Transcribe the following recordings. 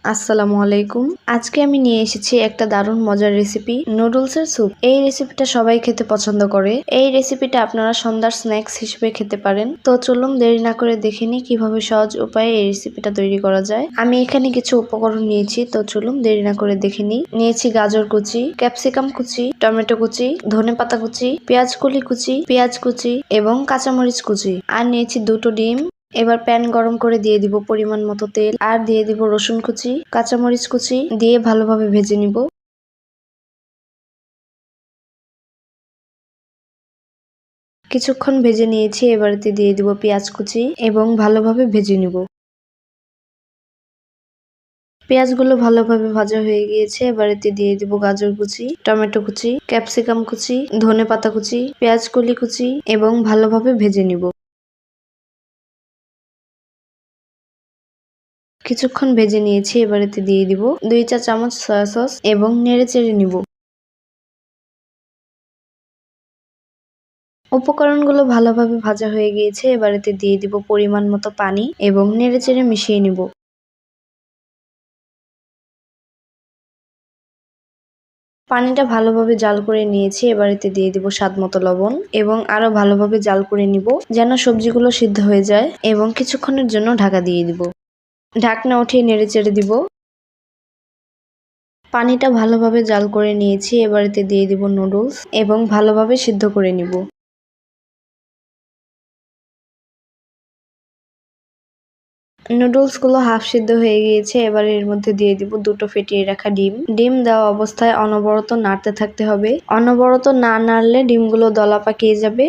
আসসালামু আলাইকুম। আজকে আমি নিয়ে এসেছি একটা দারুণ মজার রেসিপি, নুডলসের স্যুপ। এই রেসিপিটা সবাই খেতে পছন্দ করে। এই রেসিপিটা আপনারা সন্ধ্যার স্ন্যাক্স হিসেবে খেতে পারেন। তো চলুন দেরি না করে দেখে নিই কিভাবে সহজ উপায়ে এই রেসিপিটা তৈরি করা যায়। আমি এখানে কিছু উপকরণ নিয়েছি, তো চলুন দেরি না করে দেখে নিই। নিয়েছি গাজর কুচি, ক্যাপসিকাম কুচি, টমেটো কুচি, ধনেপাতা কুচি, পেঁয়াজ কুচি এবং কাঁচামরিচ কুচি। আর নিয়েছি দুটো ডিম। এবার প্যান গরম করে দিয়ে দিব পরিমাণ মতো তেল, আর দিয়ে দিব রসুন কুচি, কাঁচামরিচ কুচি দিয়ে ভালোভাবে ভেজে নিব। কিছুক্ষণ ভেজে নিয়েছি, এবারেতে দিয়ে দিব পেঁয়াজ কুচি এবং ভালোভাবে ভেজে নিব। পেঁয়াজগুলো ভালোভাবে ভাজা হয়ে গিয়েছে, এবারেতে দিয়ে দিব গাজর কুচি, টমেটো কুচি, ক্যাপসিকাম কুচি, ধনেপাতা কুচি, পেঁয়াজ কলি কুচি এবং ভালোভাবে ভেজে নিব। কিছুক্ষণ ভেজে নিয়েছি, এবারেতে দিয়ে দিব 2 চা চামচ সয়া সস এবং নেড়ে চেড়ে নিব। উপকরণগুলো ভালোভাবে ভাজা হয়ে গিয়েছে, এবারেতে দিয়ে দিব পরিমাণ মতো পানি এবং নেড়েচেড়ে মিশিয়ে নিব। পানিটা ভালোভাবে জাল করে নিয়েছি, এবারেতে দিয়ে দিব স্বাদ মতো লবণ এবং আরো ভালোভাবে জাল করে নিব যেন সবজিগুলো সিদ্ধ হয়ে যায়, এবং কিছুক্ষণের জন্য ঢাকা দিয়ে দিব। ঢাকনা উঠিয়ে নেড়েচেড়ে দিব। পানিটা ভালোভাবে জাল করে নিয়েছি, এবারেতে দিয়ে দিব নুডলস এবং ভালোভাবে সিদ্ধ করে নিব। নুডলস গুলো হাফ সিদ্ধ হয়ে গিয়েছে, এবার এর মধ্যে দিয়ে দিব দুটো ফেটিয়ে রাখা ডিম। ডিম দেওয়া অবস্থায় অনবরত নাড়তে থাকতে হবে। অনবরত না নাড়লে ডিমগুলো দলা পাকিয়ে যাবে।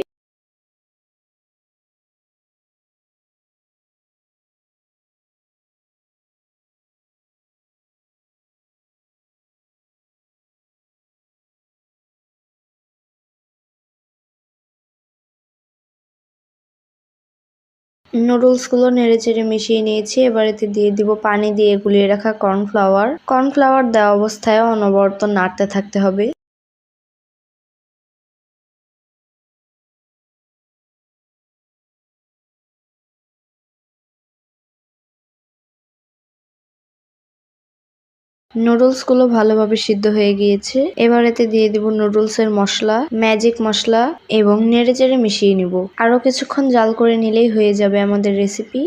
নুডলস গুলো নেড়েচেড়ে মিশিয়ে নিয়েছি, এবার এতে দিয়ে দিব পানি দিয়ে গুলিয়ে রাখা কর্নফ্লাওয়ার। কর্নফ্লাওয়ার দেওয়া অবস্থায় অনবরত নাড়তে থাকতে হবে। নুডলস গুলো ভালোভাবে সিদ্ধ হয়ে গিয়েছে, এবার এতে দিয়ে দিব নুডলস এর মশলা, ম্যাজিক মশলা এবং নেড়েচেড়ে মিশিয়ে নিব। আরো কিছুক্ষণ জাল করে নিলেই হয়ে যাবে আমাদের রেসিপি।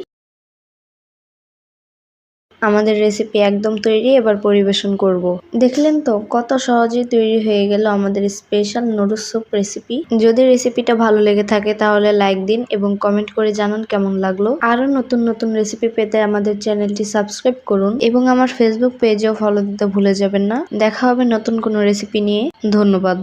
আমাদের রেসিপি একদম তৈরি, এবার পরিবেশন করব। দেখলেন তো কত সহজেই তৈরি হয়ে গেল আমাদের স্পেশাল নুডলস স্যুপ রেসিপি। যদি রেসিপিটা ভালো লেগে থাকে তাহলে লাইক দিন এবং কমেন্ট করে জানান কেমন লাগলো। আরো নতুন নতুন রেসিপি পেতে আমাদের চ্যানেলটি সাবস্ক্রাইব করুন এবং আমার ফেসবুক পেজেও ফলো দিতে ভুলে যাবেন না। দেখা হবে নতুন কোনো রেসিপি নিয়ে। ধন্যবাদ।